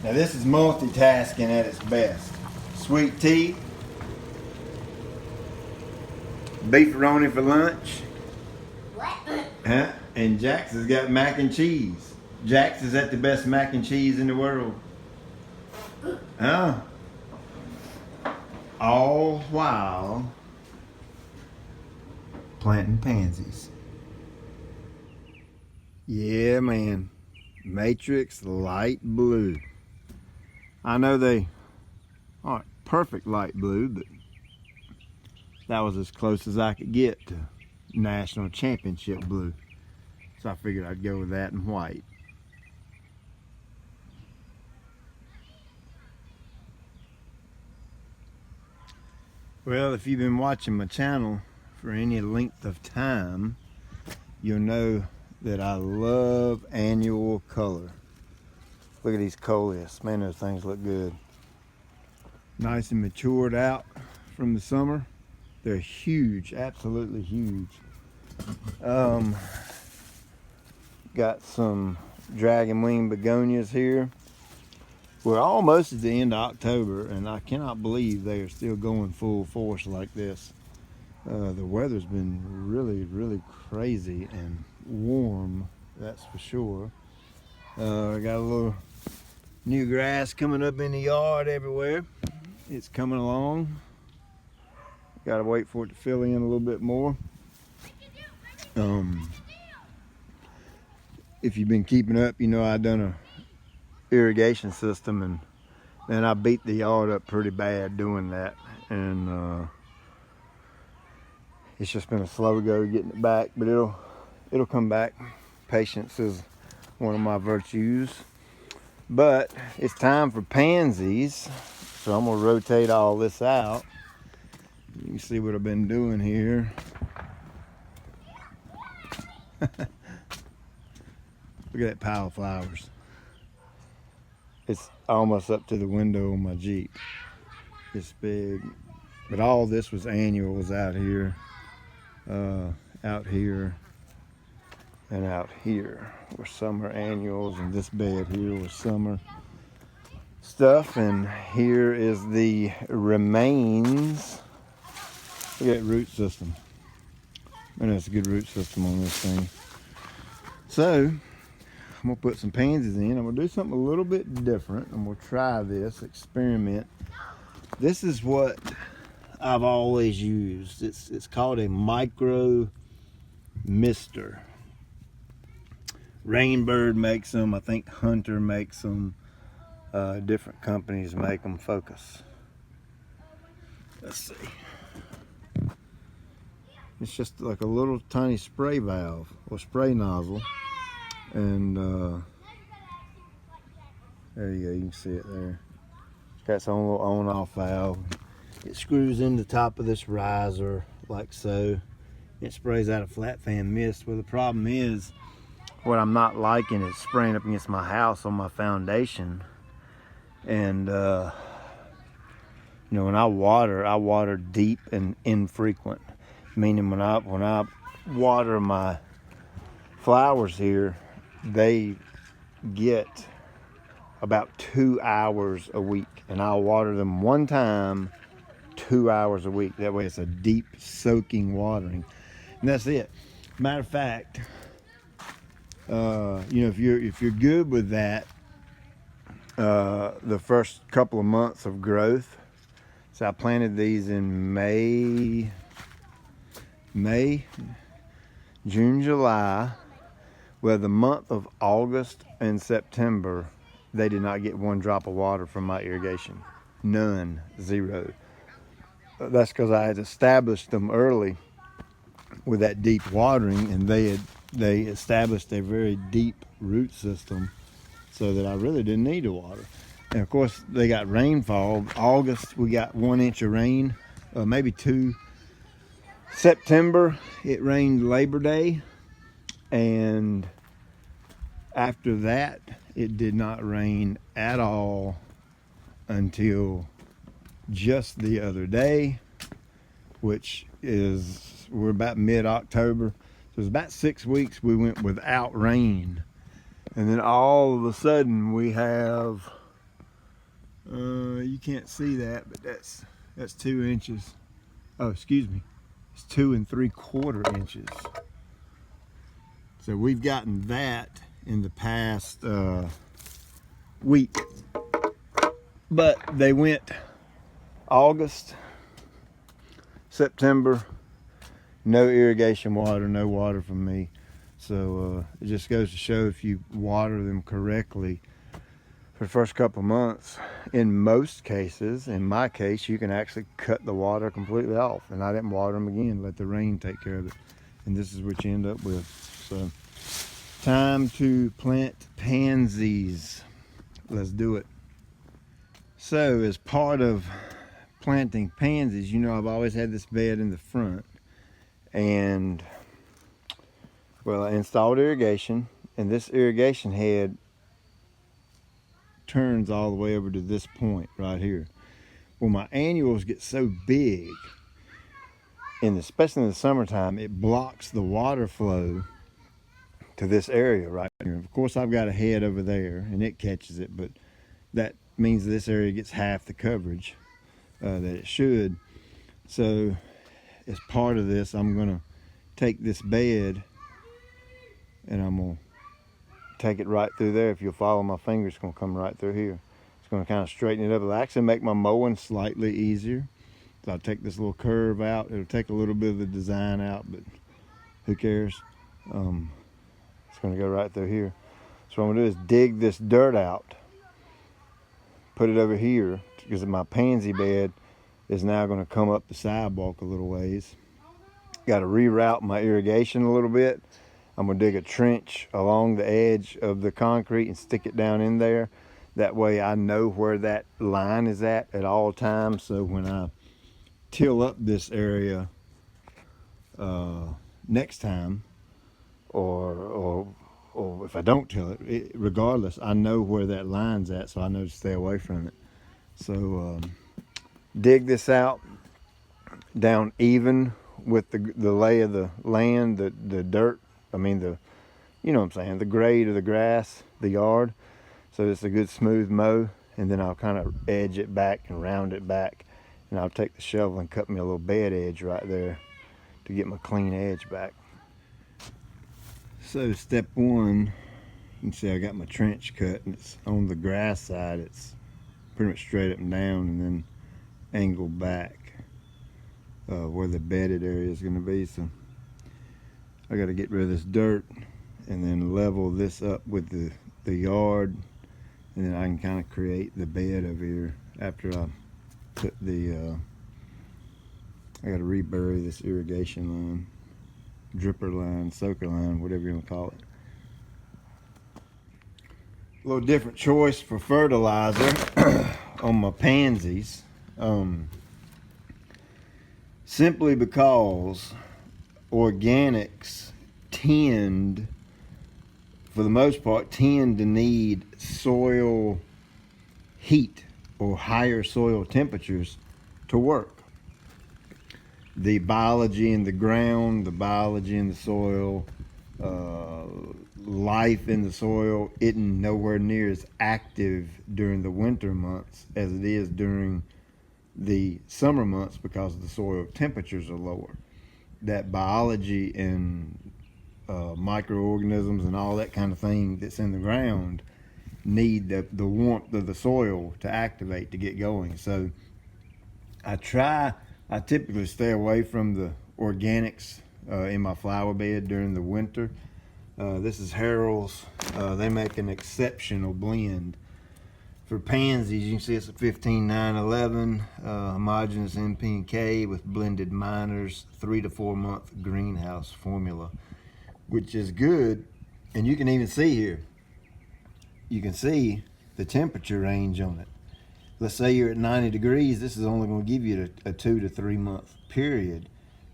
Now this is multitasking at its best. Sweet tea, beefaroni for lunch. What? Huh? And Jax has got mac and cheese. Jax is at the best mac and cheese in the world. Huh? All while planting pansies. Yeah, man. Matrix light blue. I know they aren't perfect light blue, but that was as close as I could get to national championship blue. So I figured I'd go with that in white. Well, if you've been watching my channel for any length of time, you'll know that I love annual color. Look at these coleus. Man, those things look good. Nice and matured out from the summer. They're huge, absolutely huge. Got some dragon wing begonias here. We're almost at the end of October, and I cannot believe they are still going full force like this. The weather's been really, really crazy and warm, that's for sure. I got a little new grass coming up in the yard everywhere. It's coming along. Gotta wait for it to fill in a little bit more. If you've been keeping up, you know I've done a irrigation system, and then I beat the yard up pretty bad doing that, and it's just been a slow go getting it back, but it'll come back. Patience is one of my virtues. But it's time for pansies, so I'm gonna rotate all this out. You can see what I've been doing here. Look at that pile of flowers. It's almost up to the window on my Jeep. It's big. But all this was annuals out here, and out here. Were summer annuals, and this bed here was summer stuff. And here is the remains. Look at that root system. Man, that's a good root system on this thing. So I'm gonna put some pansies in. I'm gonna do something a little bit different. I'm gonna try this experiment. This is what I've always used. It's called a micro mister. Rainbird makes them. I think Hunter makes them. Different companies make them. Focus. Let's see. It's just like a little tiny spray valve or spray nozzle, and there you go. You can see it there. It's got its own little on-off valve. It screws in the top of this riser like so. It sprays out a flat fan mist. Well, the problem is, what I'm not liking is spraying up against my house on my foundation. And you know, when I water deep and infrequent. Meaning when I water my flowers here, they get about 2 hours a week, and I'll water them one time 2 hours a week. That way it's a deep soaking watering, and that's it. Matter of fact, you know, if you're good with that, the first couple of months of growth. So I planted these in May, June, July. Well, the month of August and September, they did not get one drop of water from my irrigation. None, zero. That's because I had established them early with that deep watering, and they established a very deep root system so that I really didn't need to water. And of course, they got rainfall. August, we got 1 inch of rain, maybe 2. September, it rained Labor Day, and after that, it did not rain at all until just the other day, which is, we're about mid-October. So it was about 6 weeks we went without rain. And then all of a sudden we have You can't see that, but that's 2 inches. Oh, excuse me. It's 2 3/4 inches. So we've gotten that in the past week. But they went August, September, no irrigation water, no water from me. So it just goes to show, if you water them correctly for the first couple of months, in most cases, in my case, you can actually cut the water completely off. And I didn't water them again, let the rain take care of it. And this is what you end up with. So time to plant pansies. Let's do it. So as part of planting pansies, you know, I've always had this bed in the front, and well, I installed irrigation, and this irrigation head turns all the way over to this point right here. Well, my annuals get so big, and especially in the summertime, it blocks the water flow to this area right here. Of course, I've got a head over there, and it catches it, but that means this area gets half the coverage that it should. So as part of this, I'm gonna take this bed and I'm gonna take it right through there. If you'll follow my finger, it's gonna come right through here. It's gonna kind of straighten it up. It'll actually make my mowing slightly easier. So I'll take this little curve out. It'll take a little bit of the design out, but who cares? It's gonna go right through here. So what I'm gonna do is dig this dirt out, put it over here, because my pansy bed is now going to come up the sidewalk a little ways. Got to reroute my irrigation a little bit. I'm going to dig a trench along the edge of the concrete and stick it down in there. That way I know where that line is at all times. So when I till up this area next time, or if I don't till it, regardless, I know where that line's at, so I know to stay away from it. So dig this out down even with the lay of the land, the dirt, I mean you know what I'm saying, the grade of the grass, the yard. So it's a good smooth mow, and then I'll kind of edge it back and round it back, and I'll take the shovel and cut me a little bed edge right there to get my clean edge back. So step one, you can see I got my trench cut, and it's on the grass side. It's pretty much straight up and down, and then angled back where the bedded area is going to be. So I got to get rid of this dirt and then level this up with the yard, and then I can kind of create the bed over here after I put the I got to rebury this irrigation line, dripper line, soaker line, whatever you want to call it. A little different choice for fertilizer on my pansies, simply because organics tend, for the most part, tend to need soil heat or higher soil temperatures to work. The biology in the ground, the biology in the soil, life in the soil isn't nowhere near as active during the winter months as it is during the summer months, because the soil temperatures are lower. That biology and microorganisms and all that kind of thing that's in the ground need the warmth of the soil to activate, to get going. So I typically stay away from the organics in my flower bed during the winter. This is Harold's. They make an exceptional blend for pansies. You can see it's a 15-9-11 homogeneous NP and K with blended minors, 3 to 4 month greenhouse formula, which is good. And you can even see here, you can see the temperature range on it. Let's say you're at 90 degrees, this is only going to give you a 2 to 3 month period,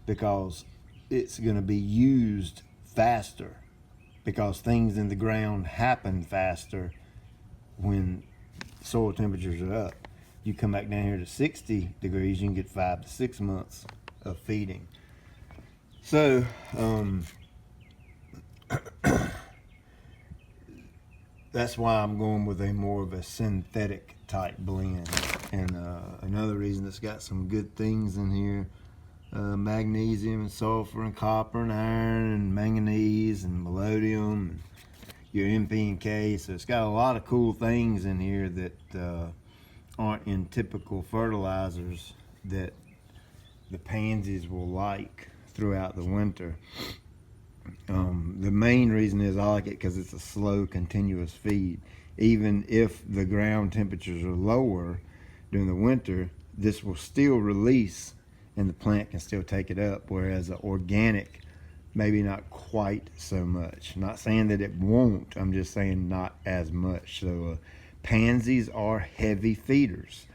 because it's going to be used faster, because things in the ground happen faster when soil temperatures are up. You come back down here to 60 degrees, you can get 5 to 6 months of feeding. So that's why I'm going with a more of a synthetic type blend. And another reason, it's got some good things in here. Magnesium and sulfur and copper and iron and manganese and melodium and your NP&K. So it's got a lot of cool things in here that aren't in typical fertilizers that the pansies will like throughout the winter. The main reason is I like it because it's a slow, continuous feed. Even if the ground temperatures are lower during the winter, this will still release and the plant can still take it up, whereas the organic, maybe not quite so much. Not saying that it won't, I'm just saying not as much. So pansies are heavy feeders.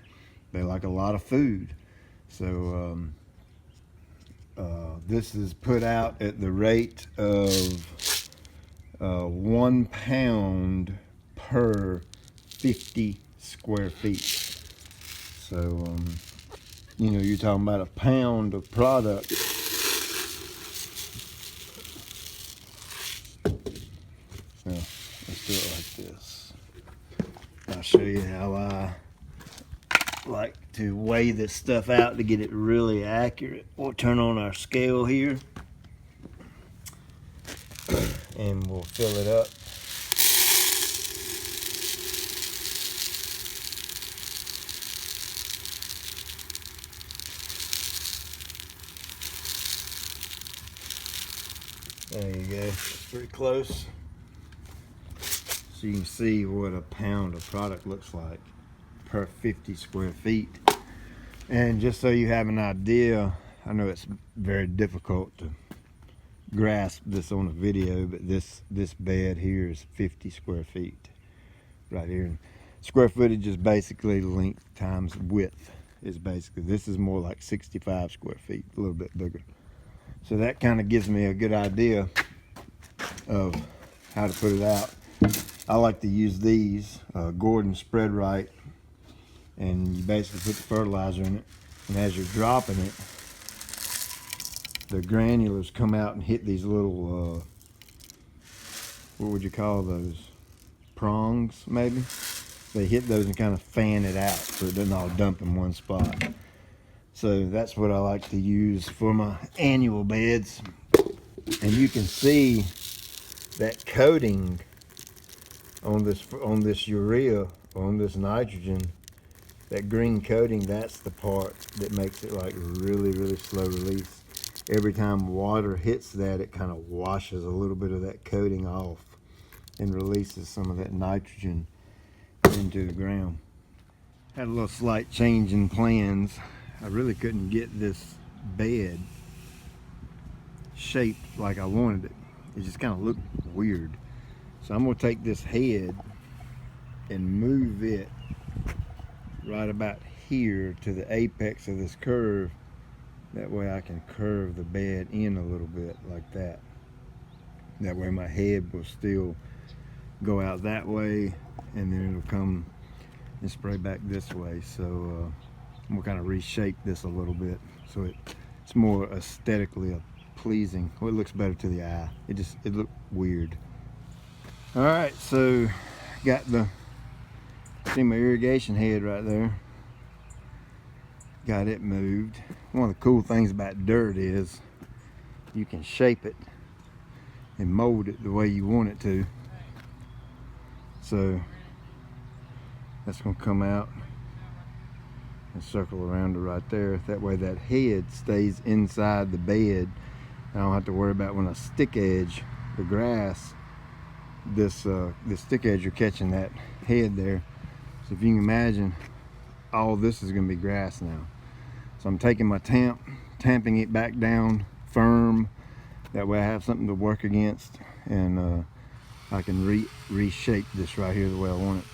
They like a lot of food. So this is put out at the rate of 1 pound per 50 square feet. So, you know, you're talking about a pound of product. So, let's do it like this. I'll show you how I like to weigh this stuff out to get it really accurate. We'll turn on our scale here and we'll fill it up. There you go, it's pretty close. So you can see what a pound of product looks like per 50 square feet. And just so you have an idea, I know it's very difficult to grasp this on a video, but this bed here is 50 square feet right here. And square footage is basically length times width. Is basically, this is more like 65 square feet, a little bit bigger. So that kind of gives me a good idea of how to put it out. I like to use these Gordon spread right, and you basically put the fertilizer in it, and as you're dropping it, the granulars come out and hit these little what would you call those, prongs maybe. They hit those and kind of fan it out so it doesn't all dump in one spot. So that's what I like to use for my annual beds. And you can see that coating on this urea, on this nitrogen, that green coating, that's the part that makes it like really slow release. Every time water hits that, it kind of washes a little bit of that coating off and releases some of that nitrogen into the ground. Had a little slight change in plans. I really couldn't get this bed shaped like I wanted it. It just kind of looked weird. So I'm gonna take this head and move it right about here to the apex of this curve. That way I can curve the bed in a little bit like that. That way my head will still go out that way, and then it'll come and spray back this way. So we'll kind of reshape this a little bit so it's more aesthetically pleasing. Well, it looks better to the eye. It looked weird. All right, so got see my irrigation head right there. Got it moved. One of the cool things about dirt is you can shape it and mold it the way you want it to. So that's gonna come out and circle around to right there. That way that head stays inside the bed. I don't have to worry about when I stick edge the grass, this stick edge, you're catching that head there. So if you can imagine, all this is gonna be grass now. So I'm taking my tamping it back down firm. That way I have something to work against, and I can reshape this right here the way I want it.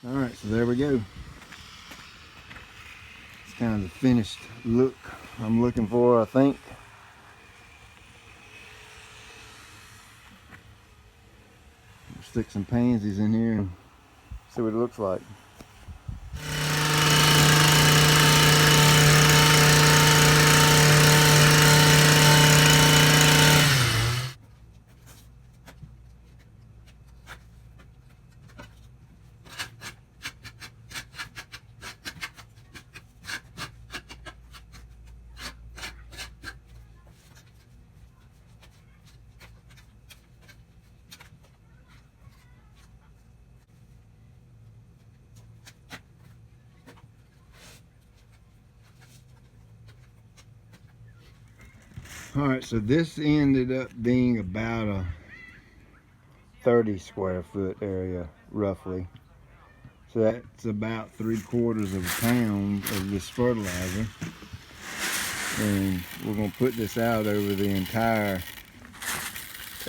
All right, so there we go. It's kind of the finished look I'm looking for, I think. Stick some pansies in here and see what it looks like. All right, so this ended up being about a 30 square foot area, roughly. So that's about 3/4 of a pound of this fertilizer. And we're gonna put this out over the entire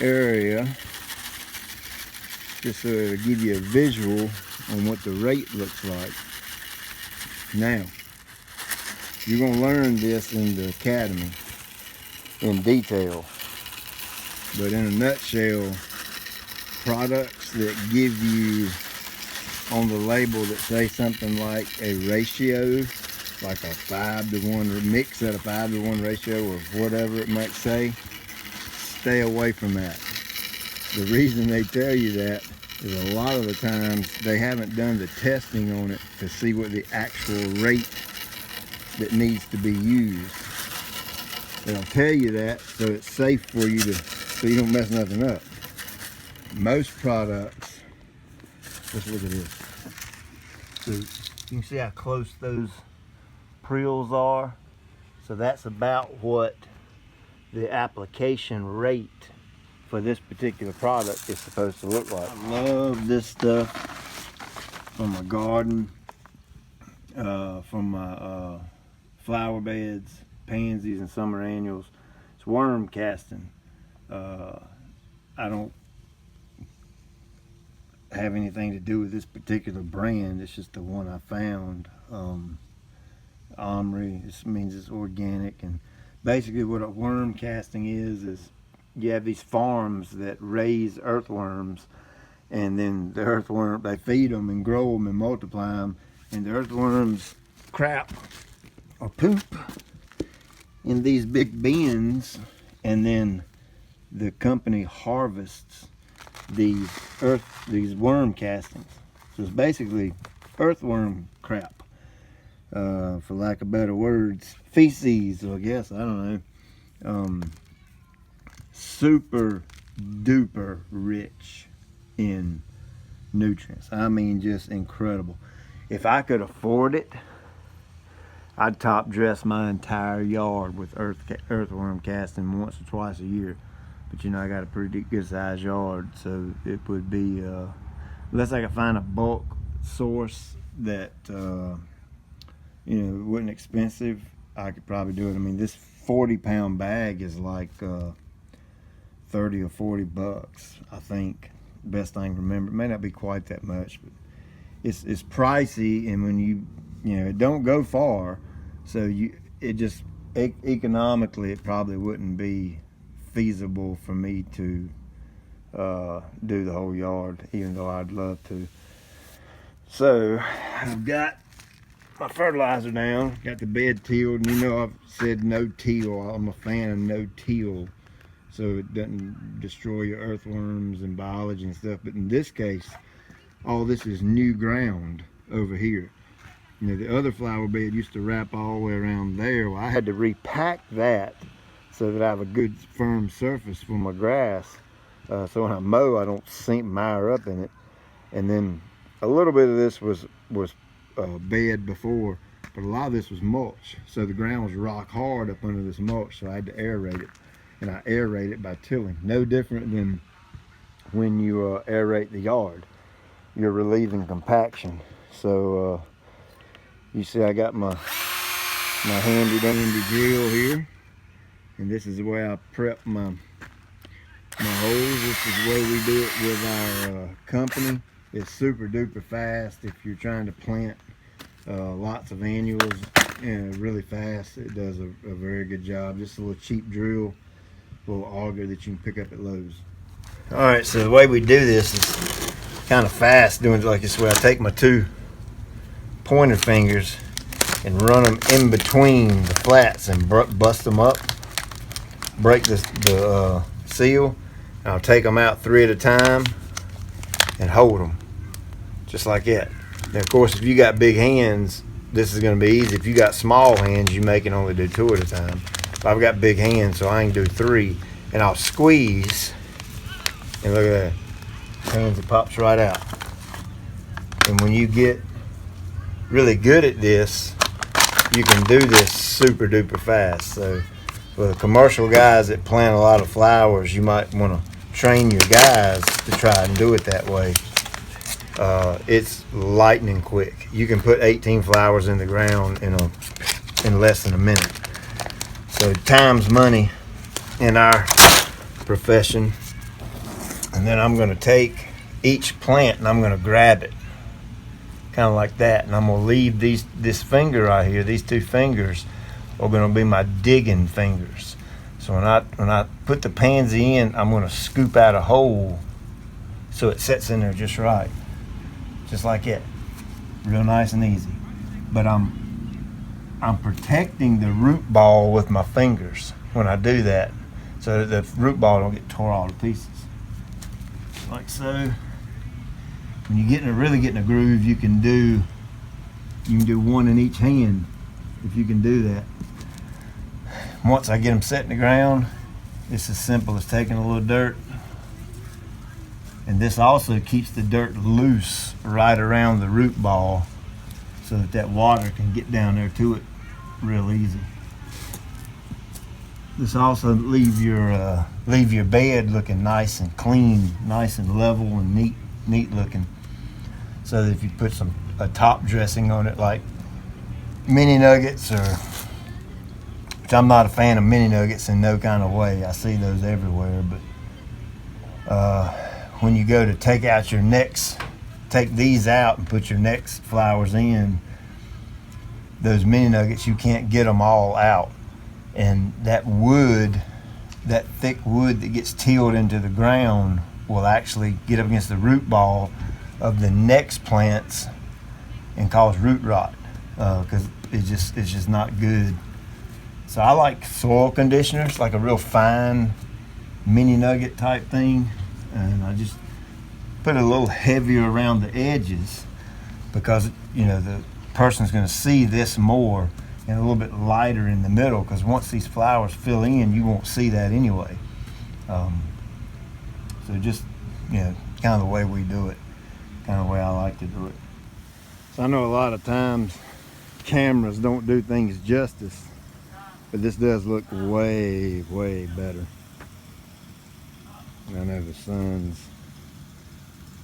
area, just so it'll give you a visual on what the rate looks like. Now, you're gonna learn this in the academy in detail, but in a nutshell, products that give you on the label that say something like a ratio, like a 5-to-1 or mix at a 5-to-1 ratio or whatever it might say, stay away from that. The reason they tell you that is a lot of the times they haven't done the testing on it to see what the actual rate that needs to be used. They'll tell you that so it's safe for you to, so you don't mess nothing up. Most products, let's look at this. So you can see how close those prills are. So that's about what the application rate for this particular product is supposed to look like. I love this stuff from my garden, from my flower beds, pansies and summer annuals. It's worm casting. I don't have anything to do with this particular brand. It's just the one I found. Omri, this means it's organic, and basically what a worm casting is you have these farms that raise earthworms, and then the earthworm, they feed them and grow them and multiply them, and the earthworms crap or poop in these big bins, and then the company harvests these worm castings. So it's basically earthworm crap, for lack of better words, feces, I guess, I don't know. Super duper rich in nutrients. I mean, just incredible. If I could afford it, I'd top dress my entire yard with earthworm casting once or twice a year. But you know, I got a pretty good sized yard, so it would be, unless I could find a bulk source that, you know, wasn't expensive, I could probably do it. I mean, this 40-pound bag is like 30 or 40 bucks, I think. Best I can remember. It may not be quite that much, but it's pricey, and when you know, it don't go far, so it just economically it probably wouldn't be feasible for me to do the whole yard, even though I'd love to. So I've got my fertilizer down, got the bed tilled, and you know I've said no till. I'm a fan of no till, so it doesn't destroy your earthworms and biology and stuff. But in this case, all this is new ground over here. You know, the other flower bed used to wrap all the way around there. Well, I had to repack that so that I have a good firm surface for my grass. So when I mow, I don't sink mire up in it. And then a little bit of this was bed before, but a lot of this was mulch. So the ground was rock hard up under this mulch, so I had to aerate it. And I aerate it by tilling. No different than when you aerate the yard. You're relieving compaction. So you see I got my handy dandy drill here, and this is the way I prep my holes. This is the way we do it with our company. It's super duper fast if you're trying to plant lots of annuals and really fast. It does a very good job. Just a little cheap drill, little auger that you can pick up at Lowe's. All right, so the way we do this is kind of fast, doing it like this way. I take my 2 pointer fingers and run them in between the flats and bust them up, break the seal. And I'll take them out 3 at a time and hold them just like that. Now, of course, if you got big hands, this is going to be easy. If you got small hands, you may can only do 2 at a time. But I've got big hands, so I can do 3. And I'll squeeze, and look at that. Hands, it pops right out. And when you get really good at this, you can do this super duper fast. So for the commercial guys that plant a lot of flowers, you might want to train your guys to try and do it that way. It's lightning quick. You can put 18 flowers in the ground in less than a minute. So time's money in our profession. And then I'm going to take each plant and I'm going to grab it, kind of like that. And I'm going to leave this finger right here. These 2 fingers are going to be my digging fingers. So when I put the pansy in, I'm going to scoop out a hole so it sets in there just right, just like that, real nice and easy. But I'm protecting the root ball with my fingers when I do that, so that the root ball don't get tore all to pieces, like so. When you really get in a groove, you can do 1 in each hand if you can do that. Once I get them set in the ground, it's as simple as taking a little dirt, and this also keeps the dirt loose right around the root ball so that water can get down there to it real easy. This also leave your bed looking nice and clean, nice and level and neat looking. So that if you put a top dressing on it, like mini nuggets, which I'm not a fan of mini nuggets in no kind of way. I see those everywhere, but when you go to take out your take these out and put your next flowers in, those mini nuggets, you can't get them all out. And that thick wood that gets tilled into the ground will actually get up against the root ball of the next plants and cause root rot, because it's just not good. So I like soil conditioners, like a real fine mini nugget type thing, and I just put it a little heavier around the edges because the person's going to see this more, and a little bit lighter in the middle, because once these flowers fill in, you won't see that anyway. So just kind of the way we do it, kind of the way I like to do it. So I know a lot of times cameras don't do things justice, but this does look way better. And I know the sun's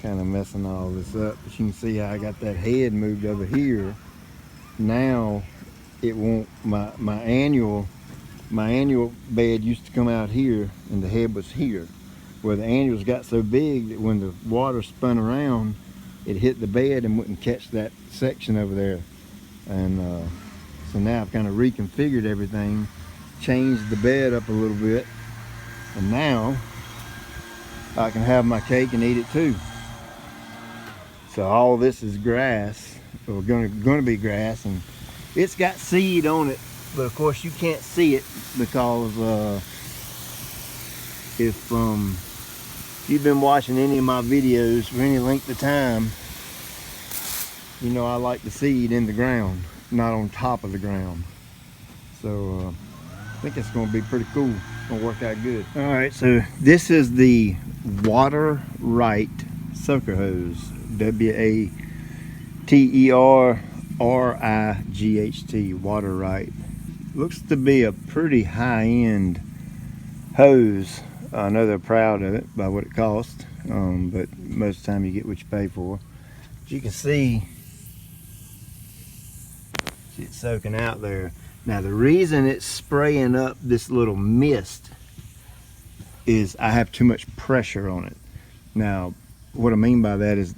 kind of messing all this up, but you can see how I got that head moved over here. Now it won't, my annual bed used to come out here and the head was here, where the annuals got so big that when the water spun around, it hit the bed and wouldn't catch that section over there. And so now I've kind of reconfigured everything, changed the bed up a little bit, and now I can have my cake and eat it too. So all this is grass, or going to be grass, and it's got seed on it, but of course you can't see it because if you've been watching any of my videos for any length of time, you know I like the seed in the ground, not on top of the ground. So I think it's going to be pretty cool. It's going to work out good. All right, so this is the Water Right sucker hose, W-A-T-E-R-R-I-G-H-T, Water Right. Looks to be a pretty high-end hose. I know they're proud of it by what it costs, but most of the time you get what you pay for. As you can see it's soaking out there. Now the reason it's spraying up this little mist is I have too much pressure on it. Now what I mean by that is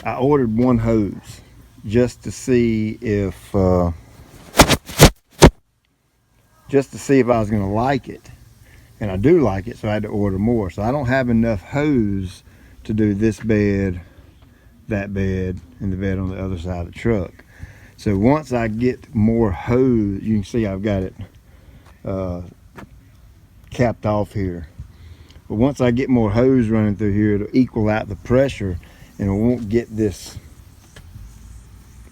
I ordered one hose just to see if I was going to like it. And I do like it, so I had to order more. So I don't have enough hose to do this bed, that bed, and the bed on the other side of the truck. So once I get more hose, you can see I've got it capped off here. But once I get more hose running through here, it'll equal out the pressure, and it won't get this,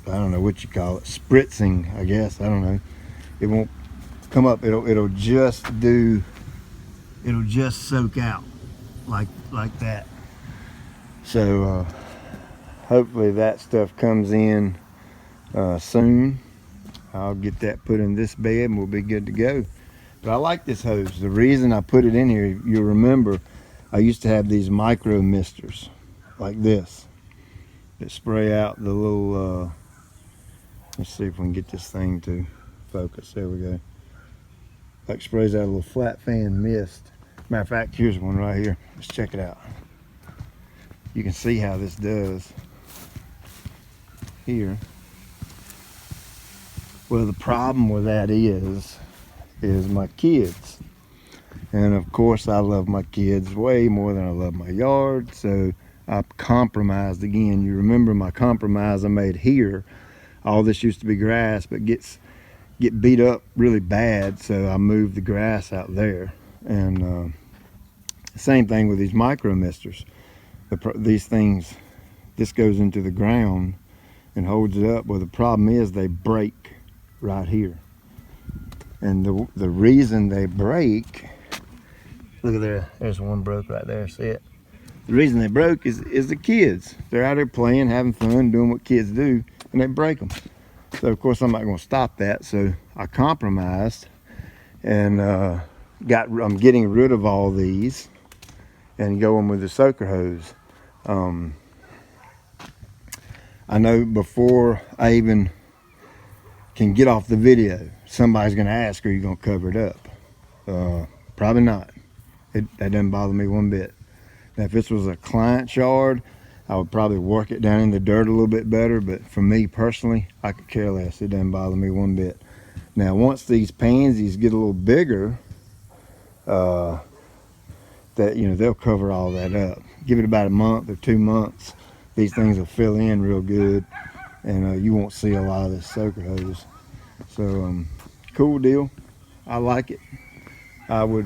I don't know what you call it, spritzing, I guess. I don't know. It won't come up. It'll just soak out like that. So hopefully that stuff comes in soon. I'll get that put in this bed and we'll be good to go. But I like this hose. The reason I put it in here, you'll remember, I used to have these micro misters like this that spray out the little, let's see if we can get this thing to focus. There we go. Like sprays out a little flat fan mist. Matter of fact, here's one right here. Let's check it out. You can see how this does here. Well, the problem with that is my kids. And of course I love my kids way more than I love my yard, so I compromised again. You remember my compromise I made here. All this used to be grass, but get beat up really bad, so I moved the grass out there. And same thing with these micro misters. These things, this goes into the ground and holds it up. Well, the problem is they break right here. And the reason they break, look at there, there's one broke right there, see it? The reason they broke is the kids. They're out there playing, having fun, doing what kids do, and they break them. So of course I'm not going to stop that, so I compromised and I'm getting rid of all these and going with the soaker hose. I know before I even can get off the video, somebody's going to ask, are you going to cover it up? Probably not. That doesn't bother me one bit. Now if this was a client's yard, I would probably work it down in the dirt a little bit better, but for me personally, I could care less. It doesn't bother me one bit. Now once these pansies get a little bigger, they'll cover all that up. Give it about a month or 2 months, these things will fill in real good, and you won't see a lot of this soaker hose. So cool deal. I like it. I would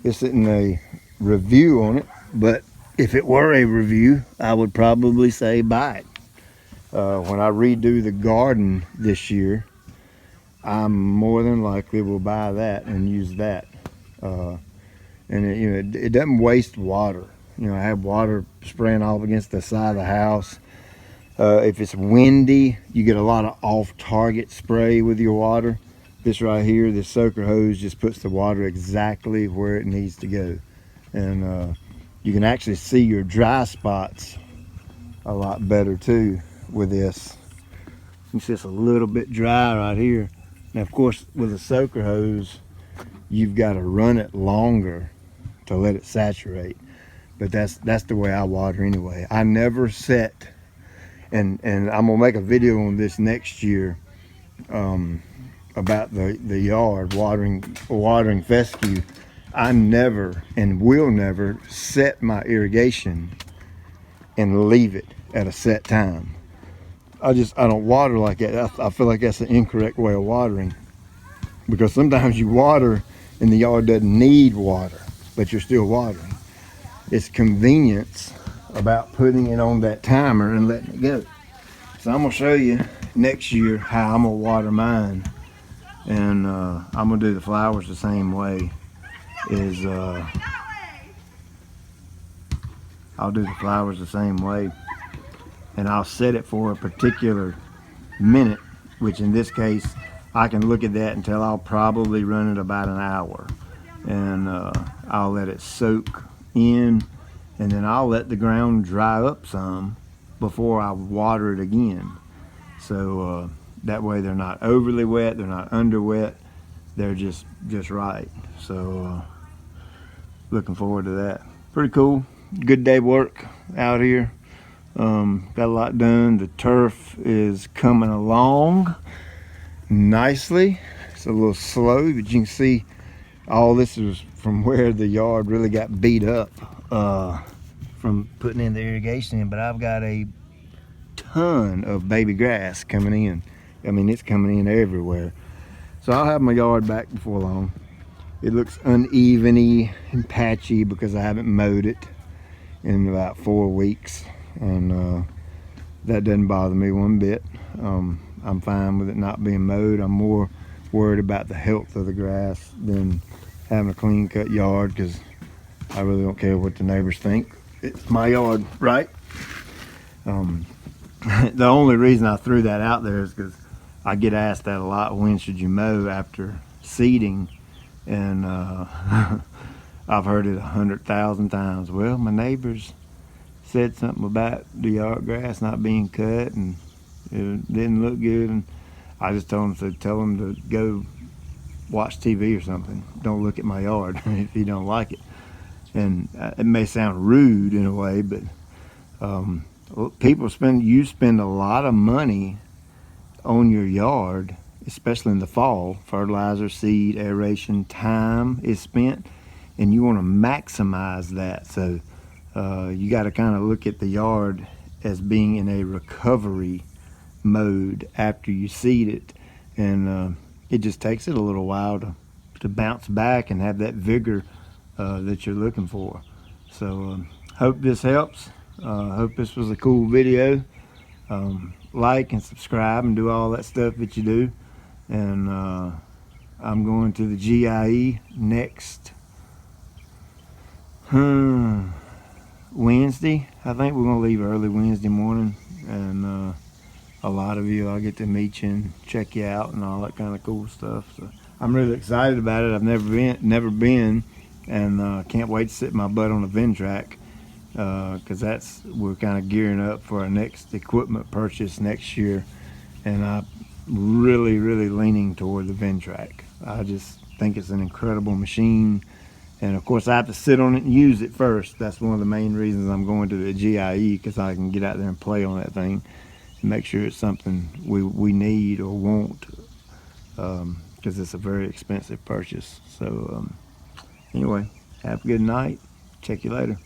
this isn't a review on it, but if it were a review, I would probably say buy it. When I redo the garden this year, I'm more than likely will buy that and use that. And it doesn't waste water. I have water spraying off against the side of the house. If it's windy, you get a lot of off-target spray with your water. This right here, this soaker hose just puts the water exactly where it needs to go. And you can actually see your dry spots a lot better too with this. It's just a little bit dry right here. Now of course with a soaker hose, you've got to run it longer to let it saturate. But that's the way I water anyway. I never set, and I'm gonna make a video on this next year about the yard watering fescue. I never and will never set my irrigation and leave it at a set time. I don't water like that. I feel like that's the incorrect way of watering, because sometimes you water and the yard doesn't need water, but you're still watering. It's convenience about putting it on that timer and letting it go. So I'm gonna show you next year how I'm gonna water mine, and I'm gonna do the flowers the same way. I'll do the flowers the same way, and I'll set it for a particular minute, which in this case I can look at that until I'll probably run it about an hour, and I'll let it soak in, and then I'll let the ground dry up some before I water it again. So that way they're not overly wet, they're not under wet, they're just right. So looking forward to that. Pretty cool. Good day work out here. Got a lot done. The turf is coming along nicely. It's a little slow, but you can see all this is from where the yard really got beat up from putting in the irrigation in. But I've got a ton of baby grass coming in. I mean, it's coming in everywhere. So I'll have my yard back before long. It looks uneven-y and patchy because I haven't mowed it in about 4 weeks, and that doesn't bother me one bit. I'm fine with it not being mowed. I'm more worried about the health of the grass than having a clean cut yard, because I really don't care what the neighbors think. It's my yard, right? The only reason I threw that out there is because I get asked that a lot. When should you mow after seeding? And I've heard it 100,000 times. Well, my neighbors said something about the yard grass not being cut and it didn't look good, and I just told them to tell them to go watch TV or something. Don't look at my yard if you don't like it. And it may sound rude in a way, but you spend a lot of money on your yard, especially in the fall. Fertilizer, seed, aeration, time is spent, and you want to maximize that. So you got to kind of look at the yard as being in a recovery mode after you seed it, and it just takes it a little while to bounce back and have that vigor that you're looking for. So hope this helps. Hope this was a cool video. Like and subscribe and do all that stuff that you do. And I'm going to the GIE next Wednesday. I think we're going to leave early Wednesday morning, and a lot of you, I'll get to meet you and check you out and all that kind of cool stuff. So I'm really excited about it. I've never been, and can't wait to sit my butt on a Ventrac, because we're kind of gearing up for our next equipment purchase next year, and I'm really leaning toward the Ventrac. I just think it's an incredible machine, and of course I have to sit on it and use it first. That's one of the main reasons I'm going to the GIE, because I can get out there and play on that thing and make sure it's something we need or want, because it's a very expensive purchase. So anyway, have a good night. Check you later.